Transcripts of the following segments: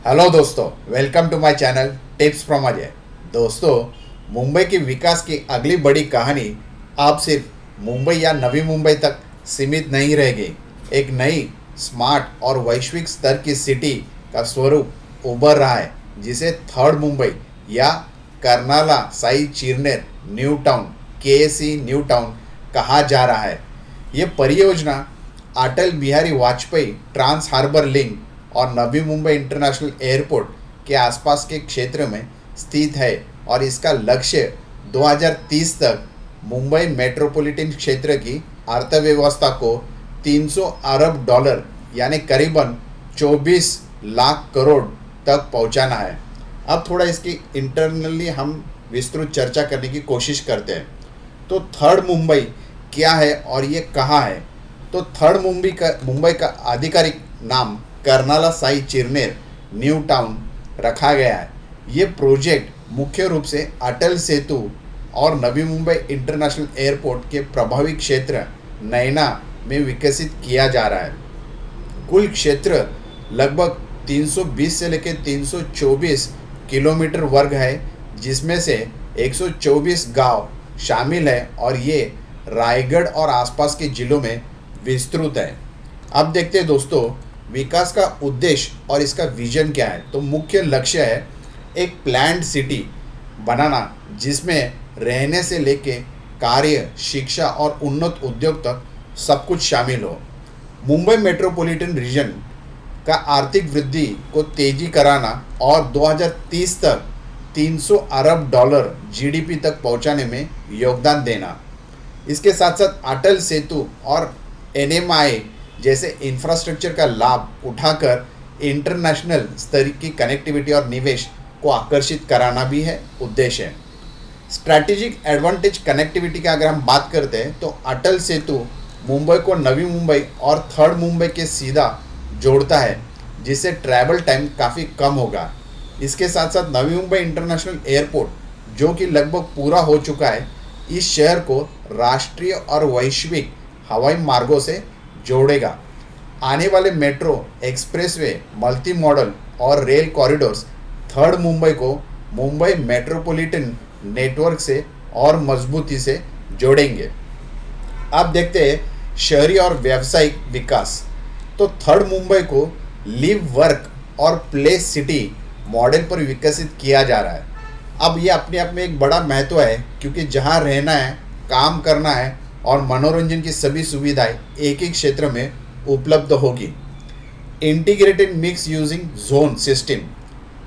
Hello दोस्तों, welcome to my channel tips from Ajay. दोस्तों, मुंबई के विकास की अगली बड़ी कहानी अब सिर्फ मुंबई या नवी मुंबई तक सीमित नहीं रह गई। एक नई, स्मार्ट और वैश्विक स्तर की सिटी का स्वरूप उभर रहा है, जिसे थर्ड मुंबई या कर्नाला साई चिरनेर न्यू टाउन केसी न्यू टाउन कहा जा रहा है। ये परियोजना Atal Bihari Vajpayee trans harbour link और नवी मुंबई इंटरनेशनल एयरपोर्ट के आसपास के क्षेत्र में स्थित है और इसका लक्ष्य 2030 तक मुंबई मेट्रोपॉलिटन क्षेत्र की अर्थव्यवस्था को 300 अरब डॉलर यानी करीबन 24 लाख करोड़ तक पहुंचाना है। अब थोड़ा इसकी इंटरनली हम विस्तृत चर्चा करने की कोशिश करते हैं। तो थर्ड मुंबई क्या है और ये कहाँ है? तो थर्ड मुंबई का आधिकारिक नाम कर्नाला साई चिरनेर न्यू टाउन रखा गया है। ये प्रोजेक्ट मुख्य रूप से अटल सेतु और नवी मुंबई इंटरनेशनल एयरपोर्ट के प्रभावी क्षेत्र नैना में विकसित किया जा रहा है। कुल क्षेत्र लगभग 320 से लेकर 324 किलोमीटर वर्ग है, जिसमें से 124 गांव शामिल है और ये रायगढ़ और आसपास के जिलों में विस्तृत है। अब देखते हैं दोस्तों, विकास का उद्देश्य और इसका विजन क्या है। तो मुख्य लक्ष्य है एक प्लान्ड सिटी बनाना, जिसमें रहने से लेके कार्य, शिक्षा और उन्नत उद्योग तक सब कुछ शामिल हो। मुंबई मेट्रोपॉलिटन रीजन का आर्थिक वृद्धि को तेजी कराना और 2030 तक 300 अरब डॉलर जीडीपी तक पहुंचाने में योगदान देना। इसके साथ साथ अटल सेतु और एनएमआई जैसे इंफ्रास्ट्रक्चर का लाभ उठाकर इंटरनेशनल स्तर की कनेक्टिविटी और निवेश को आकर्षित कराना भी है उद्देश्य है। स्ट्रैटेजिक एडवांटेज कनेक्टिविटी की अगर हम बात करते हैं तो अटल सेतु मुंबई को नवी मुंबई और थर्ड मुंबई के सीधा जोड़ता है, जिससे ट्रैवल टाइम काफ़ी कम होगा। इसके साथ साथ नवी मुंबई इंटरनेशनल एयरपोर्ट, जो कि लगभग पूरा हो चुका है, इस शहर को राष्ट्रीय और वैश्विक हवाई मार्गों से जोड़ेगा। आने वाले मेट्रो, एक्सप्रेसवे, मल्टी मॉडल और रेल कॉरिडोर्स थर्ड मुंबई को मुंबई मेट्रोपॉलिटन नेटवर्क से और मजबूती से जोड़ेंगे। अब देखते हैं शहरी और व्यावसायिक विकास। तो थर्ड मुंबई को लिव, वर्क और प्ले सिटी मॉडल पर विकसित किया जा रहा है। अब ये अपने आप में एक बड़ा महत्व है, क्योंकि जहाँ रहना है, काम करना है और मनोरंजन की सभी सुविधाएं एक ही क्षेत्र में उपलब्ध होगी। Integrated mix using zone system,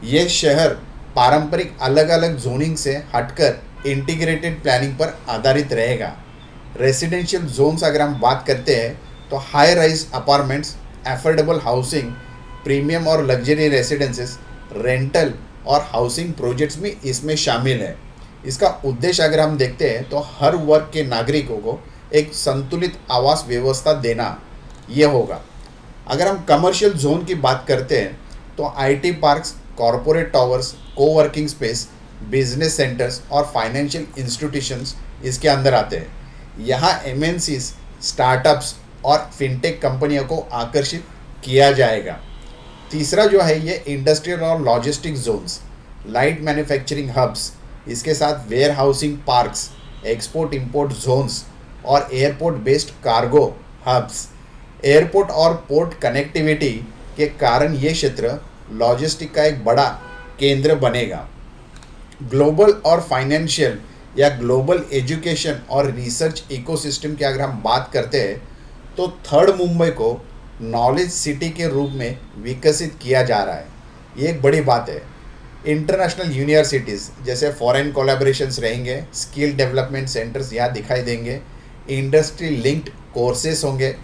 ये शहर पारंपरिक अलग अलग जोनिंग से हटकर इंटीग्रेटेड प्लानिंग पर आधारित रहेगा। रेसिडेंशियल जोन्स अगर हम बात करते हैं तो high rise apartments, affordable housing, premium और लग्जरी रेसिडेंसेस, रेंटल और हाउसिंग प्रोजेक्ट्स भी इसमें शामिल है। इसका उद्देश्य अगर हम देखते हैं तो हर वर्ग के नागरिकों को एक संतुलित आवास व्यवस्था देना ये होगा। अगर हम कमर्शियल जोन की बात करते हैं तो IT parks, corporate towers, coworking space, business centres और फाइनेंशियल इंस्टीट्यूशंस इसके अंदर आते हैं। यहाँ एमएनसीज, स्टार्टअप्स और फिनटेक कंपनियों को आकर्षित किया जाएगा। तीसरा जो है ये इंडस्ट्रियल और logistic zones, light manufacturing hubs, इसके साथ warehousing parks, export import zones और airport based cargo hubs. Airport और पोर्ट कनेक्टिविटी के कारण ये क्षेत्र लॉजिस्टिक का एक बड़ा केंद्र बनेगा। ग्लोबल और फाइनेंशियल या ग्लोबल एजुकेशन और रिसर्च इकोसिस्टम की अगर हम बात करते हैं तो थर्ड मुंबई को नॉलेज सिटी के रूप में विकसित किया जा रहा है। ये एक बड़ी बात है। इंटरनेशनल यूनिवर्सिटीज़ जैसे फॉरेन कोलैबोरेशंस रहेंगे, स्किल डेवलपमेंट सेंटर्स यहाँ दिखाई देंगे, इंडस्ट्री लिंक्ड कोर्सेस होंगे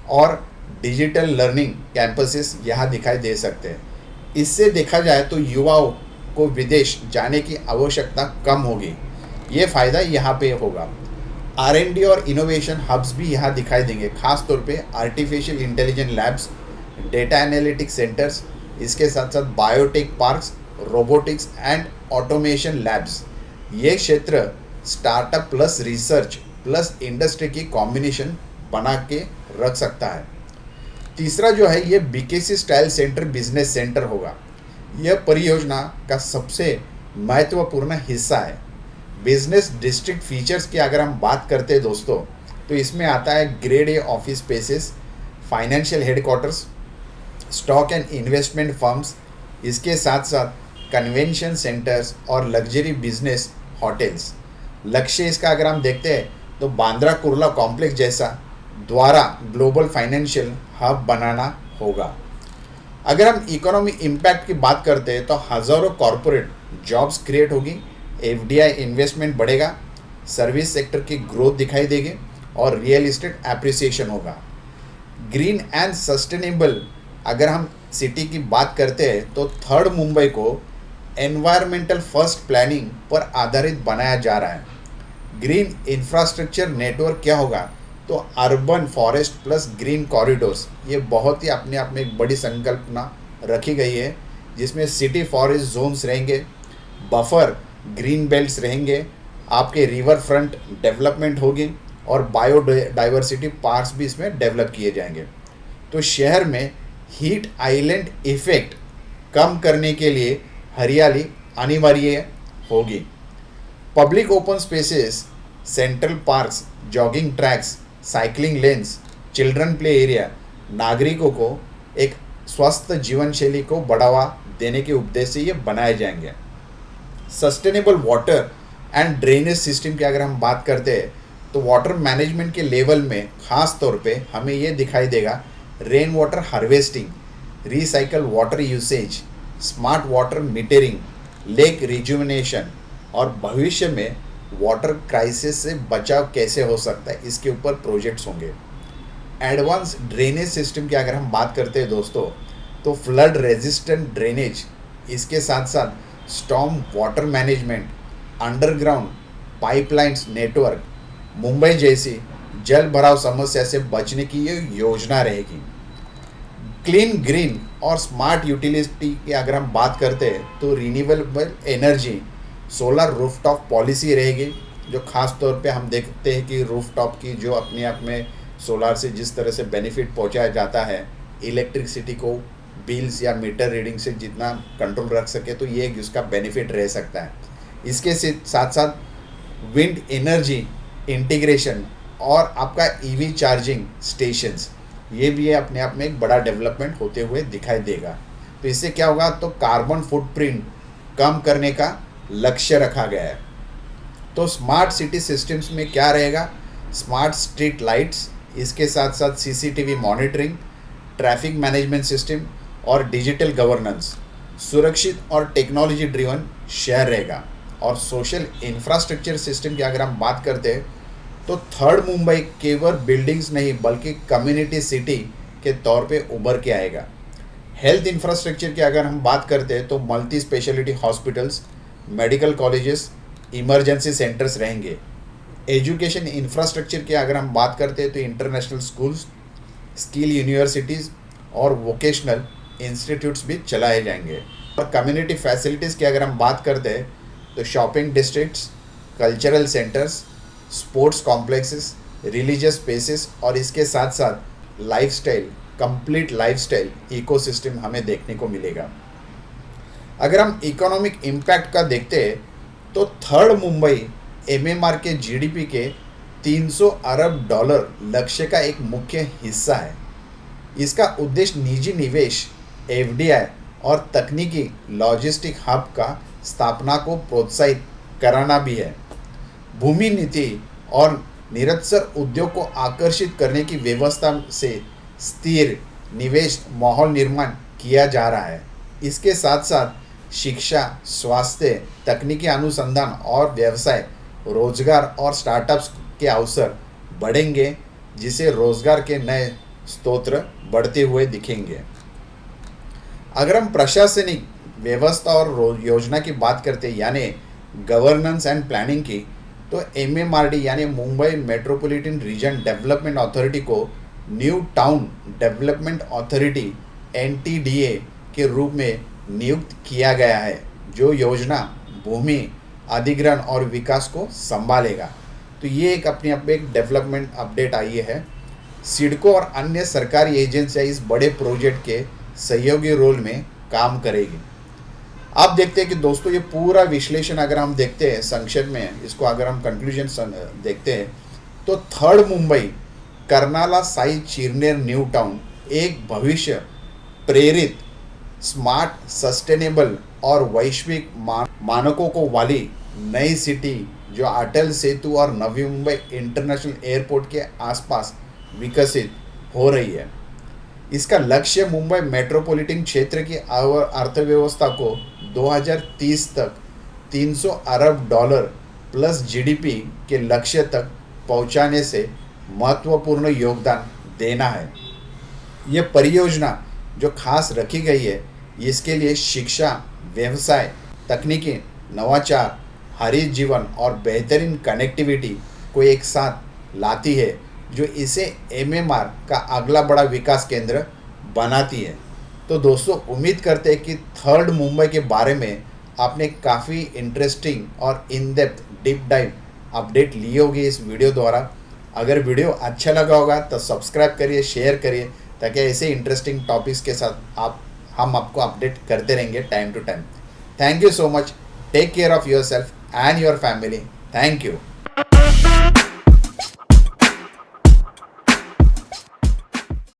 और डिजिटल लर्निंग कैंपसेस यहाँ दिखाई दे सकते हैं। इससे देखा जाए तो युवाओं को विदेश जाने की आवश्यकता कम होगी। ये फ़ायदा यहाँ पे होगा। आर&डी और इनोवेशन हब्स भी यहाँ दिखाई देंगे, खास तौर पे artificial intelligence labs, data analytics centres, इसके साथ साथ biotech parks, robotics and automation labs. ये क्षेत्र startup plus research plus industry की कॉम्बिनेशन बना के रख सकता है। तीसरा जो है ये BKC style centre business centre होगा। यह परियोजना का सबसे महत्वपूर्ण हिस्सा है। बिजनेस डिस्ट्रिक्ट फीचर्स की अगर हम बात करते हैं दोस्तों, तो इसमें आता है grade A office spaces, financial headquarters, stock and investment firms, इसके साथ साथ कन्वेंशन सेंटर्स और लग्जरी बिजनेस होटल्स। लक्ष्य इसका अगर हम देखते हैं तो बांद्रा कुर्ला कॉम्प्लेक्स जैसा द्वारा ग्लोबल फाइनेंशियल हब बनाना होगा। अगर हम इकोनॉमिक इम्पैक्ट की बात करते हैं तो हज़ारों कॉरपोरेट जॉब्स क्रिएट होगी, एफडीआई इन्वेस्टमेंट बढ़ेगा, सर्विस सेक्टर की ग्रोथ दिखाई देगी और रियल एस्टेट एप्रिसिएशन होगा। ग्रीन एंड सस्टेनेबल अगर हम सिटी की बात करते हैं तो थर्ड मुंबई को एनवायरमेंटल फर्स्ट प्लानिंग पर आधारित बनाया जा रहा है। ग्रीन इंफ्रास्ट्रक्चर नेटवर्क क्या होगा, तो urban forest plus green corridors, ये बहुत ही अपने आप में एक बड़ी संकल्पना रखी गई है, जिसमें सिटी फॉरेस्ट जोन्स रहेंगे, बफर ग्रीन बेल्ट्स रहेंगे, आपके रिवर फ्रंट डेवलपमेंट होगी और बायोडाइवर्सिटी पार्क्स भी इसमें डेवलप किए जाएंगे। तो शहर में हीट आइलैंड इफेक्ट कम करने के लिए हरियाली अनिवार्य होगी। Public open spaces, central parks, jogging tracks, cycling lens, children play area नागरिकों को एक स्वस्थ जीवन शैली को बढ़ावा देने के उद्देश्य से ये बनाए जाएंगे। Sustainable water and drainage system की अगर हम बात करते हैं तो वाटर मैनेजमेंट के लेवल में ख़ास तौर पे हमें ये दिखाई देगा rain water harvesting, recycle water usage, smart water metering, lake rejuvenation और भविष्य में वाटर क्राइसिस से बचाव कैसे हो सकता है, इसके ऊपर प्रोजेक्ट्स होंगे। एडवांस ड्रेनेज सिस्टम की अगर हम बात करते हैं दोस्तों, तो फ्लड रेजिस्टेंट ड्रेनेज, इसके साथ साथ storm water management, underground pipelines network, Mumbai जैसी जल भराव समस्या से बचने की ये योजना रहेगी। क्लीन ग्रीन और स्मार्ट यूटिलिटी की अगर हम बात करते हैं तो renewable energy, solar rooftop policy रहेगी, जो ख़ास तौर पे हम देखते हैं कि रूफटॉप की जो अपने आप में सोलर से जिस तरह से बेनिफिट पहुंचाया जाता है, इलेक्ट्रिसिटी को बिल्स या मीटर रीडिंग से जितना कंट्रोल रख सके, तो ये इसका बेनिफिट रह सकता है। इसके साथ साथ विंड एनर्जी इंटीग्रेशन और आपका ईवी चार्जिंग स्टेशंस, ये भी अपने आप में एक बड़ा डेवलपमेंट होते हुए दिखाई देगा। तो इससे क्या होगा, तो कार्बन फुटप्रिंट कम करने का लक्ष्य रखा गया है। तो स्मार्ट सिटी सिस्टम्स में क्या रहेगा, स्मार्ट स्ट्रीट लाइट्स, इसके साथ साथ CCTV monitoring, traffic management system और डिजिटल गवर्नेंस। सुरक्षित और टेक्नोलॉजी ड्रिवन शहर रहेगा। और सोशल इंफ्रास्ट्रक्चर सिस्टम की अगर हम बात करते हैं तो थर्ड मुंबई केवल बिल्डिंग्स नहीं बल्कि कम्युनिटी सिटी के तौर पे उभर के आएगा। हेल्थ इंफ्रास्ट्रक्चर की अगर हम बात करते हैं तो multi speciality hospitals, medical colleges, emergency centres रहेंगे। एजुकेशन इंफ्रास्ट्रक्चर की अगर हम बात करते हैं तो इंटरनेशनल स्कूल्स, स्किल यूनिवर्सिटीज़ और वोकेशनल इंस्टीट्यूट्स भी चलाए जाएंगे। और कम्युनिटी फैसिलिटीज़ की अगर हम बात करते हैं तो shopping districts, cultural centres, sports complexes, religious spaces और इसके साथ साथ लाइफस्टाइल, कंप्लीट लाइफस्टाइल इकोसिस्टम हमें देखने को मिलेगा। अगर हम इकोनॉमिक इम्पैक्ट का देखते हैं तो थर्ड मुंबई एमएमआर के जीडीपी के 300 अरब डॉलर लक्ष्य का एक मुख्य हिस्सा है। इसका उद्देश्य निजी निवेश, एफडीआई और तकनीकी लॉजिस्टिक हब का स्थापना को प्रोत्साहित कराना भी है। भूमि नीति और निरंतर उद्योग को आकर्षित करने की व्यवस्था से स्थिर निवेश माहौल निर्माण किया जा रहा है। इसके साथ साथ शिक्षा, स्वास्थ्य, तकनीकी अनुसंधान और व्यवसाय, रोजगार और स्टार्टअप्स के अवसर बढ़ेंगे, जिसे रोजगार के नए स्रोत बढ़ते हुए दिखेंगे। अगर हम प्रशासनिक व्यवस्था और योजना की बात करते हैं यानी गवर्नेंस एंड प्लानिंग की, तो एमएमआरडी यानी Mumbai metropolitan region development authority को न्यू टाउन डेवलपमेंट अथॉरिटी एनटीडीए के रूप में नियुक्त किया गया है, जो योजना, भूमि अधिग्रहण और विकास को संभालेगा। तो ये एक अपने आप में एक डेवलपमेंट अपडेट आई है। सिडको और अन्य सरकारी एजेंसियां इस बड़े प्रोजेक्ट के सहयोगी रोल में काम करेगी। आप देखते हैं कि दोस्तों ये पूरा विश्लेषण अगर हम देखते हैं संक्षेप में, इसको अगर हम कंक्लूजन देखते हैं तो third Mumbai, Karnala Sai Chirner new town एक भविष्य प्रेरित, स्मार्ट, सस्टेनेबल और वैश्विक मानकों को वाली नई सिटी जो अटल सेतु और नवी मुंबई इंटरनेशनल एयरपोर्ट के आसपास विकसित हो रही है। इसका लक्ष्य मुंबई मेट्रोपॉलिटन क्षेत्र की अर्थव्यवस्था को 2030 तक 300 अरब डॉलर प्लस जीडीपी के लक्ष्य तक पहुंचाने से महत्वपूर्ण योगदान देना है। यह परियोजना जो खास रखी गई है, इसके लिए शिक्षा, व्यवसाय, तकनीकी नवाचार, हरित जीवन और बेहतरीन कनेक्टिविटी को एक साथ लाती है, जो इसे एमएमआर का अगला बड़ा विकास केंद्र बनाती है। तो दोस्तों, उम्मीद करते हैं कि थर्ड मुंबई के बारे में आपने काफ़ी इंटरेस्टिंग और in depth deep dive update लिए होगी इस वीडियो द्वारा। अगर वीडियो अच्छा लगा होगा तो सब्सक्राइब करिए, शेयर करिए, ताकि ऐसे इंटरेस्टिंग टॉपिक्स के साथ हम आपको अपडेट करते रहेंगे time to time. Thank you so much. Take care of your self and your family. Thank you.